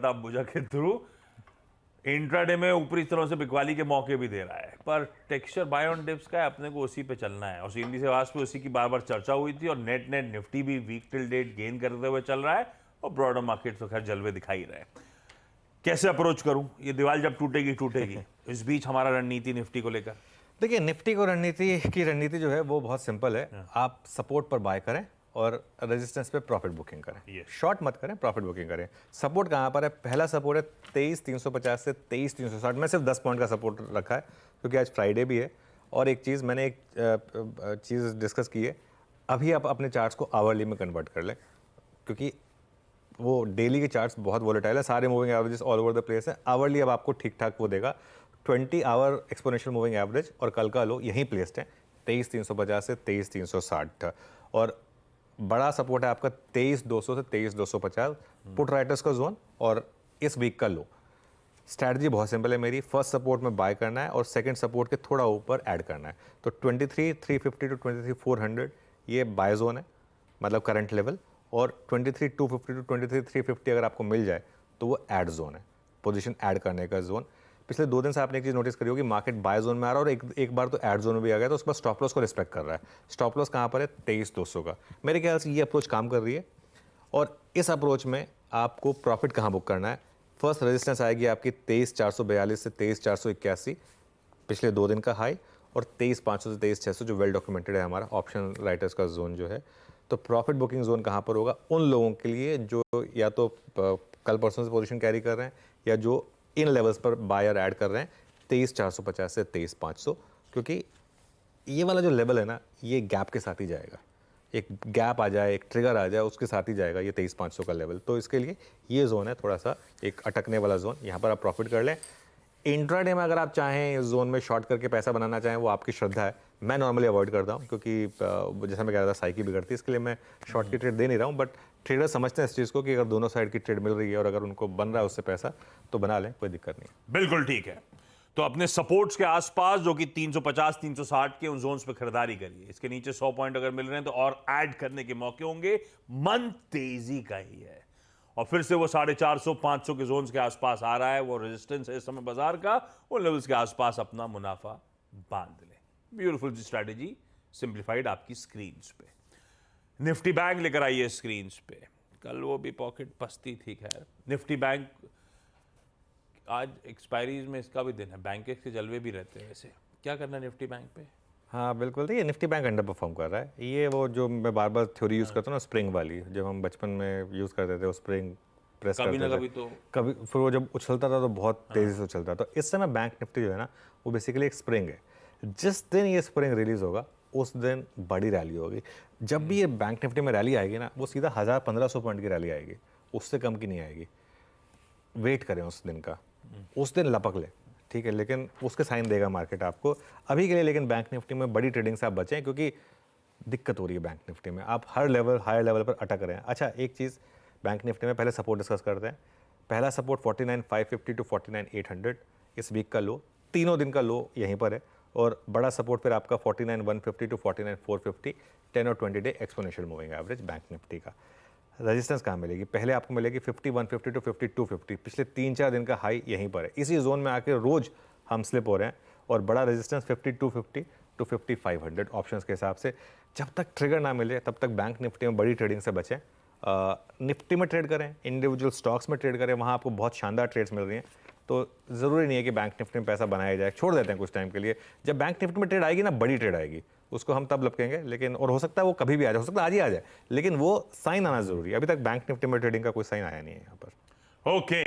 था अंबुजा के through. Intraday में ऊपरी स्तरों से बिकवाली के मौके भी दे रहा है, पर टेक्सचर बाय ऑन डिप्स का है, अपने को उसी पे चलना है। और सीएनबी से वास्ते उसी की बार बार चर्चा हुई थी, और नेट निफ्टी भी वीक टिल डेट गेन करते हुए चल रहा है, और ब्रॉडर मार्केट तो खैर जलवे दिखाई रहे। कैसे अप्रोच करूं, ये दीवार जब टूटेगी टूटेगी। इस बीच हमारा रणनीति निफ्टी को लेकर, देखिए निफ्टी को रणनीति जो है वो बहुत सिंपल है। आप सपोर्ट पर बाय करें और रेजिस्टेंस पे प्रॉफिट बुकिंग करें। शॉर्ट मत करें, प्रॉफिट बुकिंग करें। सपोर्ट कहाँ पर है? पहला सपोर्ट है 23,350 से 23,360। मैं सिर्फ 10 पॉइंट का सपोर्ट रखा है क्योंकि आज फ्राइडे भी है। और एक चीज़ मैंने एक चीज़ डिस्कस की है, अभी आप अपने चार्ट्स को आवरली में कन्वर्ट कर लें, क्योंकि वो डेली के चार्ट्स बहुत वोलेटाइल है, सारे moving averages all over the place है। आवरली अब आपको ठीक ठाक वो देगा 20 आवर एक्सपोनेंशियल मूविंग एवरेज, और कल का लो यहीं प्लेस्ड है 23,350 से 23,360। और बड़ा सपोर्ट है आपका 23,200 से 23,250 पुट राइटर्स का जोन, और इस वीक का लो। स्ट्रैटेजी बहुत सिंपल है मेरी, फर्स्ट सपोर्ट में बाय करना है और सेकंड सपोर्ट के थोड़ा ऊपर ऐड करना है। तो 23,350 टू 23,400 ये बाय जोन है, मतलब करंट लेवल। और 23,250 टू 23,350 अगर आपको मिल जाए तो वो ऐड जोन है, पोजीशन ऐड करने का जोन। पिछले 2 दिन से आपने एक चीज़ नोटिस करी होगी, मार्केट बाय जोन में आ रहा है और एक बार तो ऐड जोन में भी आ गया, तो उस पर स्टॉप लॉस को रिस्पेक्ट कर रहा है। स्टॉप लॉस कहाँ पर है? 23,200 का। मेरे ख्याल से ये अप्रोच काम कर रही है। और इस अप्रोच में आपको प्रॉफिट कहाँ बुक करना है? फर्स्ट रेजिस्टेंस आएगी आपकी 23,442 से 23,481, पिछले 2 दिन का हाई, और 23,500 से 23,600 जो वेल डॉक्यूमेंटेड है हमारा ऑप्शन राइटर्स का जोन जो है। तो प्रॉफिट बुकिंग जोन कहाँ पर होगा? उन लोगों के लिए जो या तो कल परसों से पोजीशन कैरी कर रहे हैं, या जो इन लेवल्स पर बायर ऐड कर रहे हैं 23,450 से 23,500, क्योंकि ये वाला जो लेवल है ना, ये गैप के साथ ही जाएगा। एक गैप आ जाए, एक ट्रिगर आ जाए, उसके साथ ही जाएगा ये 23,500 का लेवल। तो इसके लिए ये जोन है थोड़ा सा एक अटकने वाला जोन, यहाँ पर आप प्रॉफिट कर लें। इंट्राडे में अगर आप चाहें इस जोन में शॉर्ट करके पैसा बनाना चाहें, वो आपकी श्रद्धा है। मैं नॉर्मली अवॉइड करता हूँ, क्योंकि जैसा मैं कह रहा था साइकी बिगड़ती है, इसके लिए मैं शॉर्ट की ट्रेड दे नहीं रहा हूँ। बट ट्रेडर समझते हैं इस चीज़ को कि अगर दोनों साइड की ट्रेड मिल रही है और अगर उनको बन रहा है उससे पैसा, तो बना लें, कोई दिक्कत नहीं। बिल्कुल ठीक है। तो अपने सपोर्ट्स के आसपास जो कि 350 360 के उन जोन्स पे खरीदारी करिए। इसके नीचे 100 पॉइंट अगर मिल रहे हैं तो और ऐड करने के मौके होंगे। मन तेजी का ही है, और फिर से वो 450 500 के जोन्स के आसपास आ रहा है, वो रेजिस्टेंस है इस समय बाजार का। उन लेवल्स के आसपास अपना मुनाफा बांध ले। ब्यूटीफुल स्ट्रैटेजी सिंप्लीफाइड आपकी स्क्रीन पे। निफ्टी बैंक लेकर आइए स्क्रीन पे। कल वो भी पॉकेट पस्ती थी, खैर निफ्टी बैंक आज एक्सपायरीज में इसका भी दिन है, बैंक के जलवे भी रहते हैं। वैसे क्या करना है निफ्टी बैंक पे? हाँ बिल्कुल, देखिए निफ्टी बैंक अंडर परफॉर्म कर रहा है। ये वो जो मैं बार बार थ्योरी यूज़ करता हूँ ना, स्प्रिंग वाली, जब हम बचपन में यूज़ करते थे, वो स्प्रिंग प्रेस कभी करते ना थे, कभी तो कभी फिर वो जब उछलता था तो बहुत तेज़ी से उछलता था। तो इस समय बैंक निफ्टी जो है ना, वो बेसिकली एक स्प्रिंग है। जिस दिन ये स्प्रिंग रिलीज़ होगा उस दिन बड़ी रैली होगी। जब भी ये बैंक निफ्टी में रैली आएगी ना, वो सीधा 1,000-1,500 पॉइंट की रैली आएगी, उससे कम की नहीं आएगी। वेट करें उस दिन का, उस दिन लपक ले, ठीक है, लेकिन उसके साइन देगा मार्केट आपको अभी के लिए। लेकिन बैंक निफ्टी में बड़ी ट्रेडिंग से आप बचें, क्योंकि दिक्कत हो रही है बैंक निफ्टी में, आप हर लेवल हायर लेवल पर अटक रहे हैं। अच्छा एक चीज़ बैंक निफ्टी में पहले सपोर्ट डिस्कस करते हैं। पहला सपोर्ट 49,550 टू 49,800, इस वीक का लो, तीनों दिन का लो यहीं पर है। और बड़ा सपोर्ट फिर आपका 49,150 टू 49,450, 10 और 20 day exponential moving average bank Nifty का। रेजिस्टेंस कहाँ मिलेगी? पहले आपको मिलेगी 5150 टू 5250, पिछले 3-4 दिन का हाई यहीं पर है। इसी जोन में आके रोज हम स्लिप हो रहे हैं। और बड़ा रेजिस्टेंस 5250 टू 5500 ऑप्शंस के हिसाब से। जब तक ट्रिगर ना मिले तब तक बैंक निफ्टी में बड़ी ट्रेडिंग से बचें। निफ्टी में ट्रेड करें, इंडिविजुअल स्टॉक्स में ट्रेड करें, वहाँ आपको बहुत शानदार ट्रेड्स मिल रही हैं। तो ज़रूरी नहीं है कि बैंक निफ्टी में पैसा बनाया जाए, छोड़ देते हैं कुछ टाइम के लिए। जब बैंक निफ्टी में ट्रेड आएगी ना, बड़ी ट्रेड आएगी, उसको हम तब लपकेंगे। लेकिन और हो सकता है वो कभी भी आ जाए, हो सकता है आज ही आ जाए, लेकिन वो साइन आना ज़रूरी है। अभी तक बैंक निफ्टी में ट्रेडिंग का कोई साइन आया नहीं है यहाँ पर। ओके।